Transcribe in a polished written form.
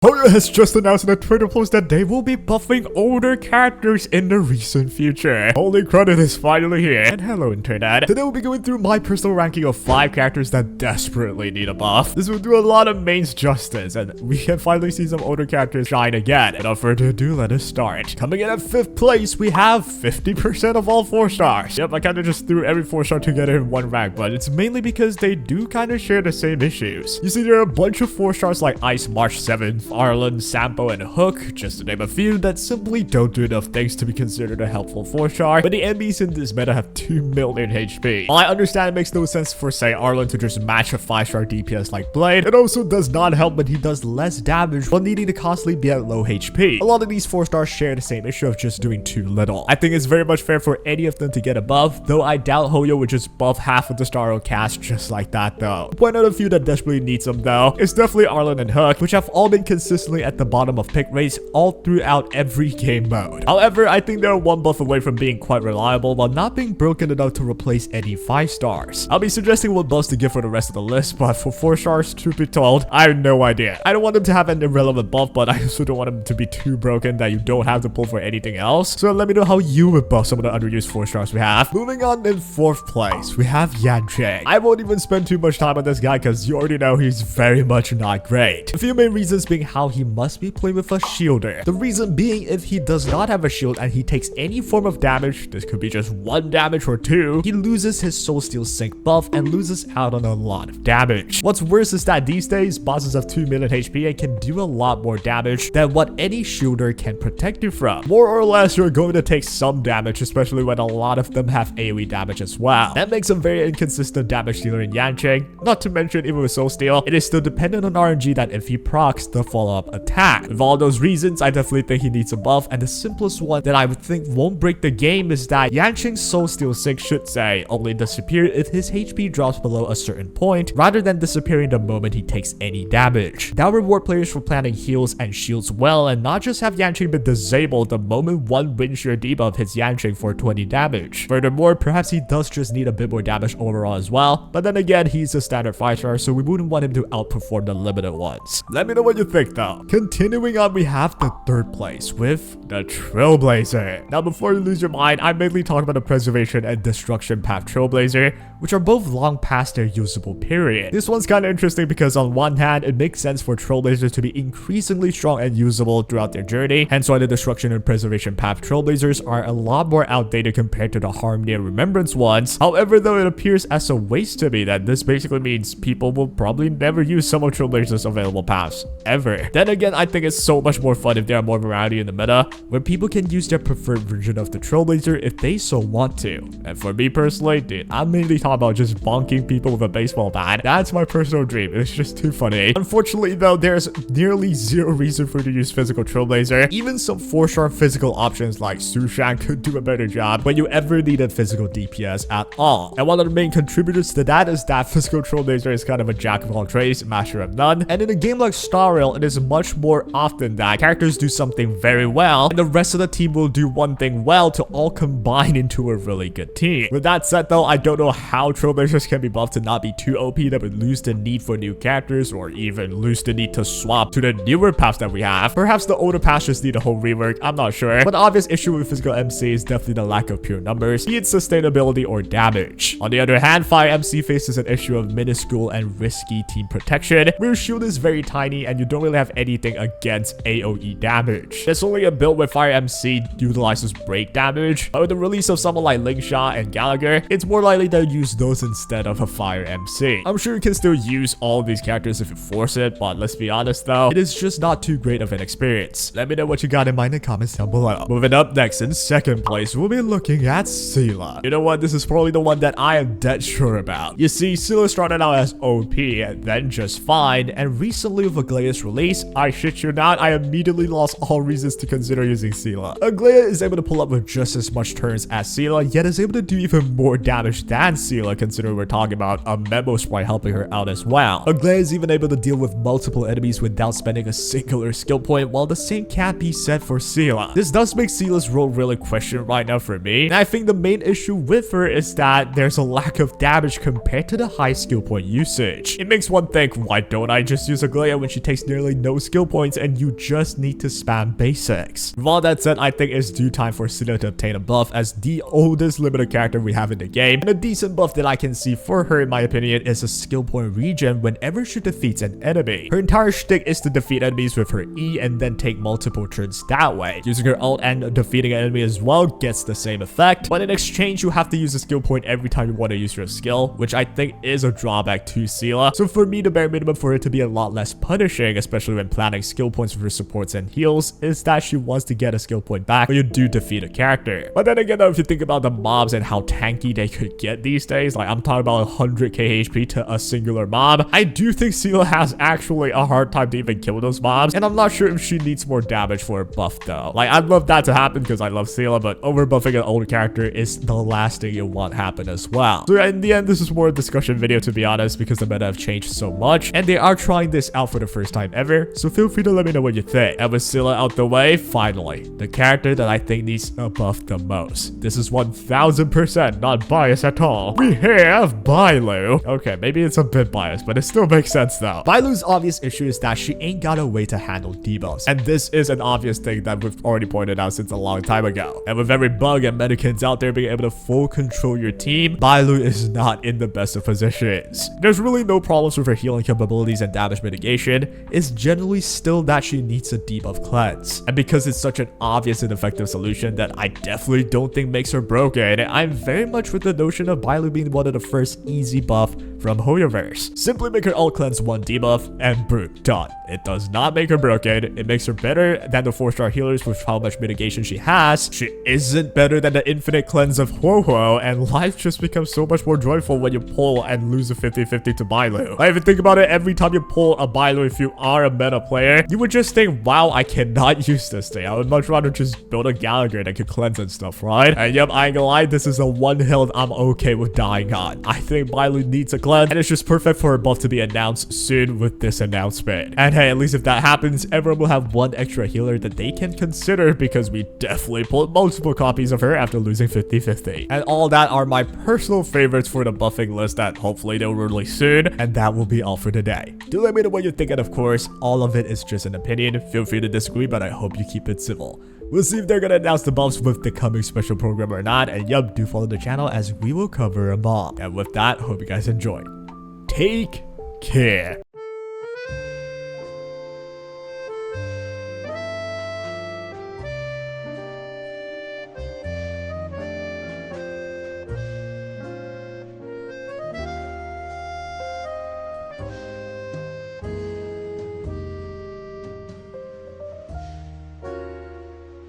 PAAWIUGA has just announced in a Twitter post that they will be buffing older characters in the recent future. Holy crud, it is finally here. And hello internet. Today we'll be going through my personal ranking of 5 characters that desperately need a buff. This will do a lot of mains justice, and we can finally see some older characters shine again. Without further ado, let us start. Coming in at 5th place, we have 50% of all 4 stars. Yep, I kinda just threw every 4 star together in one rank, but it's mainly because they do kinda share the same issues. You see, there are a bunch of 4 stars like Ice March 7, Arlen, Sampo, and Hook, just to name a few, that simply don't do enough things to be considered a helpful 4 star, but the enemies in this meta have 2 million HP. While I understand it makes no sense for, say, Arlen to just match a 5-star DPS like Blade, it also does not help when he does less damage while needing to constantly be at low HP. A lot of these 4 stars share the same issue of just doing too little. I think it's very much fair for any of them to get a buff, though I doubt Hoyo would just buff half of the Starro cast just like that though. Point out a few that desperately needs them though. It's definitely Arlen and Hook, which have all been consistently at the bottom of pick rates all throughout every game mode. However, I think they're one buff away from being quite reliable while not being broken enough to replace any 5 stars. I'll be suggesting what buffs to give for the rest of the list, but for 4 stars, truth be told, I have no idea. I don't want them to have an irrelevant buff, but I also don't want them to be too broken that you don't have to pull for anything else. So let me know how you would buff some of the underused 4 stars we have. Moving on, in 4th place, we have Yanqing. I won't even spend too much time on this guy because you already know he's very much not great. A few main reasons being how he must be playing with a shielder. The reason being, if he does not have a shield and he takes any form of damage, this could be just 1 damage or 2, he loses his Soul Steel Sync buff and loses out on a lot of damage. What's worse is that these days, bosses have 2 million HP and can do a lot more damage than what any shielder can protect you from. More or less, you're going to take some damage, especially when a lot of them have AoE damage as well. That makes him very inconsistent damage dealer in Yanqing. Not to mention, even with Soul Steel, it is still dependent on RNG that if he procs the follow-up attack. With all those reasons, I definitely think he needs a buff, and the simplest one that I would think won't break the game is that Yanqing's Soul Steel Sync should say only disappear if his HP drops below a certain point, rather than disappearing the moment he takes any damage. That will reward players for planning heals and shields well, and not just have Yanqing be disabled the moment one Windshear debuff hits Yanqing for 20 damage. Furthermore, perhaps he does just need a bit more damage overall as well, but then again, he's a standard 5-star, so we wouldn't want him to outperform the limited ones. Let me know what you think though. Continuing on, we have the 3rd place with the Trailblazer. Now, before you lose your mind, I'm mainly talking about the Preservation and Destruction Path Trailblazer, which are both long past their usable period. This one's kind of interesting because on one hand, it makes sense for Trailblazers to be increasingly strong and usable throughout their journey, hence why the Destruction and Preservation Path Trailblazers are a lot more outdated compared to the Harmony and Remembrance ones. However, though, it appears as a waste to me that this basically means people will probably never use some of Trailblazers' available paths, ever. Then again, I think it's so much more fun if there are more variety in the meta, where people can use their preferred version of the Trailblazer if they so want to. And for me personally, dude, I'm mainly talking about just bonking people with a baseball bat. That's my personal dream. It's just too funny. Unfortunately though, there's nearly 0 reason for you to use physical Trailblazer. Even some 4-star physical options like Sushan could do a better job when you ever needed physical DPS at all. And one of the main contributors to that is that physical Trailblazer is kind of a jack of all trades, master of none. And in a game like Star Rail, it is much more often that characters do something very well and the rest of the team will do one thing well to all combine into a really good team. With that said though, I don't know how Trailblazers can be buffed to not be too OP that would lose the need for new characters or even lose the need to swap to the newer paths that we have. Perhaps the older paths just need a whole rework, I'm not sure. But the obvious issue with physical MC is definitely the lack of pure numbers, be it sustainability or damage. On the other hand, Fire MC faces an issue of minuscule and risky team protection, where your shield is very tiny and you don't really have anything against AoE damage. There's only a build where Fire MC utilizes break damage, but with the release of someone like Lingsha and Gallagher, it's more likely to use those instead of a Fire MC. I'm sure you can still use all of these characters if you force it, but let's be honest though, it is just not too great of an experience. Let me know what you got in mind in the comments down below. Moving up next, in 2nd place, we'll be looking at Seela. You know what, this is probably the one that I am dead sure about. You see, Seela started out as OP and then just fine, and recently with Aglaea's release, I shit you not, I immediately lost all reasons to consider using Seela. Aglaea is able to pull up with just as much turns as Seela, yet is able to do even more damage than Seela. Seela, considering we're talking about a memo sprite helping her out as well. Aglaea is even able to deal with multiple enemies without spending a singular skill point, while the same can't be said for Seela. This does make Seela's role really questioned right now for me, and I think the main issue with her is that there's a lack of damage compared to the high skill point usage. It makes one think, why don't I just use Aglaea when she takes nearly no skill points and you just need to spam basics? With all that said, I think it's due time for Seela to obtain a buff as the oldest limited character we have in the game, and a decent buff that I can see for her in my opinion is a skill point regen whenever she defeats an enemy. Her entire shtick is to defeat enemies with her E and then take multiple turns that way. Using her ult and defeating an enemy as well gets the same effect, but in exchange you have to use a skill point every time you want to use your skill, which I think is a drawback to Seela. So for me, the bare minimum for it to be a lot less punishing, especially when planning skill points for supports and heals, is that she wants to get a skill point back when you do defeat a character. But then again though, if you think about the mobs and how tanky they could get these days, like I'm talking about 100k HP to a singular mob, I do think Seela has actually a hard time to even kill those mobs, and I'm not sure if she needs more damage for a buff though. Like I'd love that to happen because I love Seela, but over buffing an older character is the last thing you want happen as well. So in the end, this is more a discussion video to be honest, because the meta have changed so much and they are trying this out for the first time ever, so feel free to let me know what you think. And with Seela out the way, finally, the character that I think needs a buff the most. This is 1000% not biased at all. We have Bailu. Okay, maybe it's a bit biased, but it still makes sense though. Bailu's obvious issue is that she ain't got a way to handle debuffs, and this is an obvious thing that we've already pointed out since a long time ago. And with every bug and medikins out there being able to full control your team, Bailu is not in the best of positions. There's really no problems with her healing capabilities and damage mitigation. It's generally still that she needs a debuff cleanse, and because it's such an obvious and effective solution that I definitely don't think makes her broken, I'm very much with the notion of Bailu being one of the first easy buff from Hoyoverse. Simply make her ult cleanse 1 debuff and boom, done. It does not make her broken. It makes her better than the 4-star healers with how much mitigation she has. She isn't better than the infinite cleanse of Ho-Ho, and life just becomes so much more joyful when you pull and lose a 50-50 to Bailu. Like, if you think about it, every time you pull a Bailu, if you are a meta player, you would just think, wow, I cannot use this thing. I would much rather just build a Gallagher that can cleanse and stuff, right? And yep, I ain't gonna lie, this is a 1 health I'm okay with dying on. I think Bailu needs a cleanse, and it's just perfect for her buff to be announced soon with this announcement. And hey, at least if that happens, everyone will have 1 extra healer that they can consider, because we definitely pulled multiple copies of her after losing 50-50. And all that are my personal favorites for the buffing list that hopefully they'll release soon, and that will be all for today. Do let me know what you think, and of course, all of it is just an opinion. Feel free to disagree, but I hope you keep it civil. We'll see if they're gonna announce the buffs with the coming special program or not, and yup, do follow the channel as we will cover them all. And with that, hope you guys enjoy. Take care.